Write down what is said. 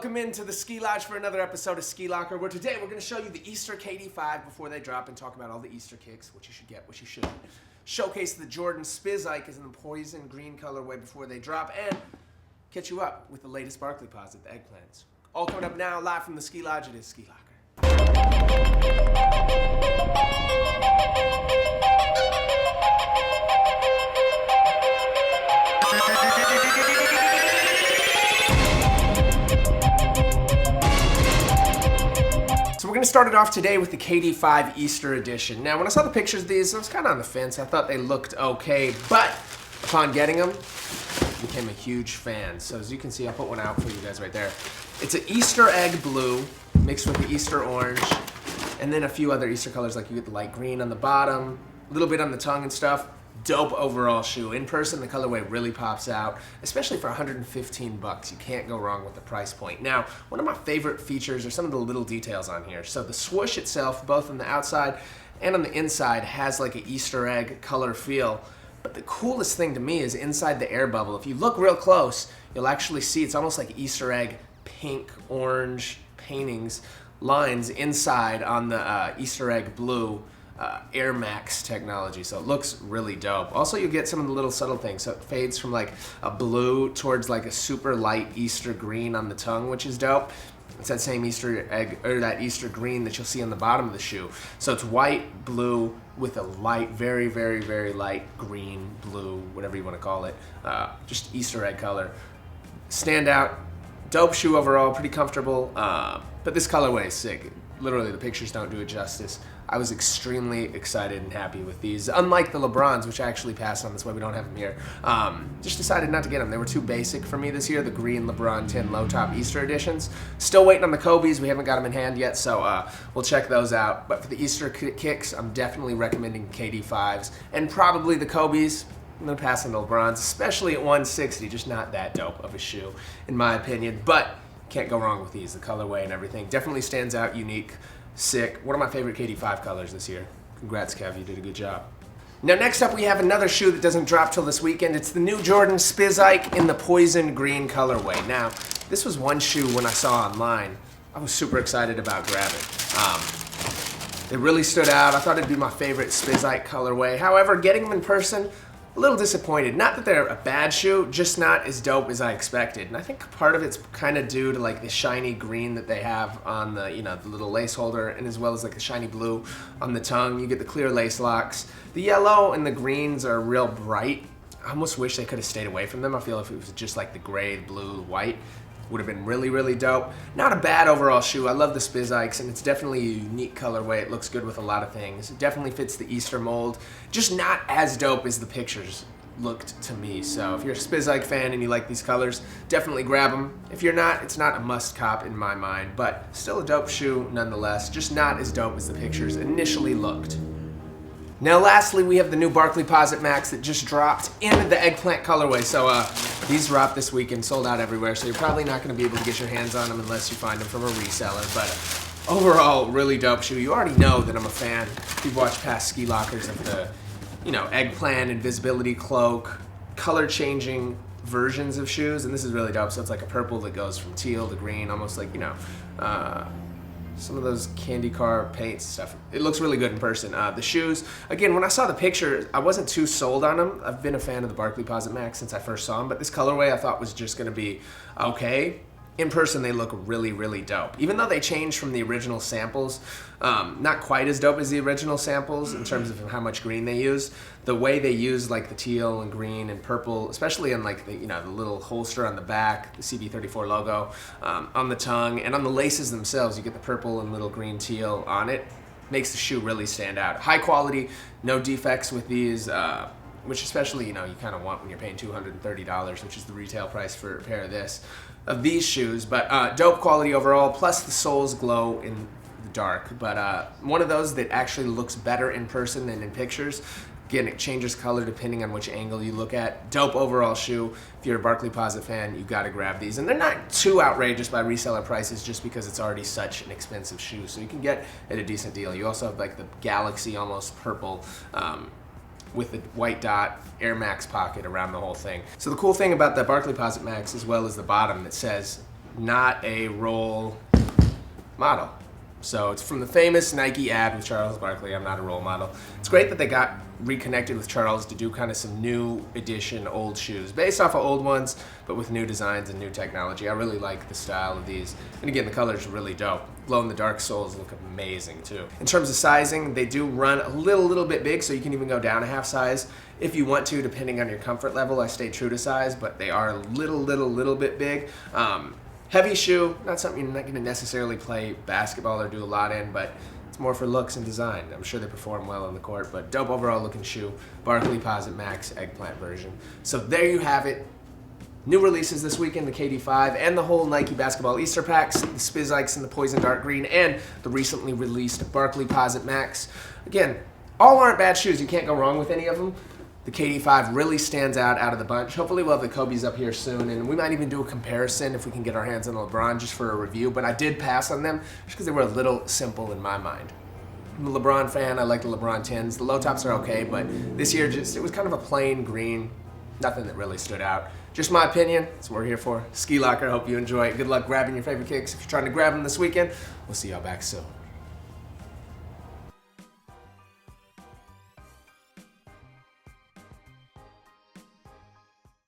Welcome into the Ski Lodge for another episode of Ski Locker, where today we're going to show you the Easter KD5 before they drop and talk about all the Easter kicks, what you should get, what you shouldn't. Showcase the Jordan Spiz'ike is in the poison green colorway before they drop, and catch you up with the latest Barkley Posite, the Eggplants. All coming up now, live from the Ski Lodge. It is Ski Locker. So we're going to start it off today with the KD5 Easter edition. Now, when I saw the pictures of these, I was kind of on the fence. I thought they looked okay, but upon getting them, I became a huge fan. So as you can see, I'll put one out for you guys right there. It's an Easter egg blue mixed with the Easter orange, and then a few other Easter colors, like you get the light green on the bottom, a little bit on the tongue and stuff. Dope overall shoe. In person, the colorway really pops out, especially for 115 bucks. You can't go wrong with the price point. Now, one of my favorite features are some of the little details on here. So the swoosh itself, both on the outside and on the inside, has like an Easter egg color feel. But the coolest thing to me is inside the air bubble. If you look real close, you'll actually see it's almost like Easter egg pink, orange paintings, lines inside on the Easter egg blue Air Max technology, so it looks really dope. Also, you get some of the little subtle things, so it fades from like a blue towards like a super light Easter green on the tongue, which is dope. It's that same Easter egg, or that Easter green that you'll see on the bottom of the shoe. So it's white, blue, with a light, very, very, very light green, blue, whatever you want to call it, just Easter egg color. Stand out, dope shoe overall, pretty comfortable, but this colorway is sick. Literally, the pictures don't do it justice. I was extremely excited and happy with these. Unlike the LeBrons, which I actually passed on, this way we don't have them here. Just decided not to get them. They were too basic for me this year, the green LeBron 10 low top Easter editions. Still waiting on the Kobe's. We haven't got them in hand yet, so we'll check those out. But for the Easter kicks, I'm definitely recommending KD5s and probably the Kobe's. I'm going to pass on the LeBrons, especially at 160. Just not that dope of a shoe, in my opinion. But can't go wrong with these. The colorway and everything definitely stands out, unique, sick. One of my favorite KD5 colors this year. Congrats, Kev. You did a good job. Now, next up, we have another shoe that doesn't drop till this weekend. It's the new Jordan Spiz'ike in the poison green colorway. Now, this was one shoe when I saw online I was super excited about grabbing. It really stood out. I thought it'd be my favorite Spiz'ike colorway. However, getting them in person, a little disappointed. Not that they're a bad shoe, just not as dope as I expected. And I think part of it's kind of due to like the shiny green that they have on the, the little lace holder, and as well as like the shiny blue on the tongue. You get the clear lace locks. The yellow and the greens are real bright. I almost wish they could have stayed away from them. I feel if it was just like the gray, blue, white, would have been really, really dope. Not a bad overall shoe. I love the Spiz'ikes, and it's definitely a unique colorway. It looks good with a lot of things. It definitely fits the Easter mold. Just not as dope as the pictures looked to me. So if you're a Spiz'ike fan and you like these colors, definitely grab them. If you're not, it's not a must cop in my mind, but still a dope shoe nonetheless. Just not as dope as the pictures initially looked. Now lastly, we have the new Barkley Posite Max that just dropped in the Eggplant colorway. So these dropped this weekend, sold out everywhere, so you're probably not going to be able to get your hands on them unless you find them from a reseller. But overall, really dope shoe. You already know that I'm a fan. If you've watched past Ski Lockers of the, Eggplant, Invisibility Cloak, color-changing versions of shoes, and this is really dope. So it's like a purple that goes from teal to green, almost like, some of those candy car paints and stuff. It looks really good in person. The shoes, again, when I saw the picture, I wasn't too sold on them. I've been a fan of the Barkley Posite Max since I first saw them, but this colorway I thought was just going to be okay. In person, they look really, really dope. Even though they changed from the original samples, not quite as dope as the original samples in terms of how much green they used. The way they used like the teal and green and purple, especially in like the the little holster on the back, the CB34 logo, on the tongue, and on the laces themselves, you get the purple and little green teal on it. Makes the shoe really stand out. High quality, no defects with these. Which especially, you kind of want when you're paying $230, which is the retail price for a pair of these shoes. But dope quality overall, plus the soles glow in the dark. But one of those that actually looks better in person than in pictures. Again, it changes color depending on which angle you look at. Dope overall shoe. If you're a Barkley Posite fan, you got to grab these. And they're not too outrageous by reseller prices just because it's already such an expensive shoe. So you can get at a decent deal. You also have like the Galaxy almost purple with the white dot Air Max pocket around the whole thing. So the cool thing about the Barkley Posite Max, as well as the bottom that says not a roll model. So it's from the famous Nike ad with Charles Barkley, I'm not a role model. It's great that they got reconnected with Charles to do kind of some new edition old shoes based off of old ones, but with new designs and new technology. I really like the style of these. And again, the color's really dope. Glow in the dark soles look amazing too. In terms of sizing, they do run a little bit big, so you can even go down a half size if you want to, depending on your comfort level. I stay true to size, but they are a little bit big. Heavy shoe, not something you're not going to necessarily play basketball or do a lot in, but it's more for looks and design. I'm sure they perform well on the court, but dope overall looking shoe. Barkley Posite Max Eggplant version. So there you have it. New releases this weekend, the KD5 and the whole Nike basketball Easter packs, the Spiz'ikes in the Poison Dark Green, and the recently released Barkley Posite Max. Again, all aren't bad shoes. You can't go wrong with any of them. The KD5 really stands out of the bunch. Hopefully we'll have the Kobe's up here soon, and we might even do a comparison if we can get our hands on the LeBron just for a review, but I did pass on them just because they were a little simple in my mind. I'm a LeBron fan. I like the LeBron 10s. The low tops are okay, but this year it was kind of a plain green. Nothing that really stood out. Just my opinion. That's what we're here for. Skee Locker. Hope you enjoy it. Good luck grabbing your favorite kicks. If you're trying to grab them this weekend, we'll see y'all back soon.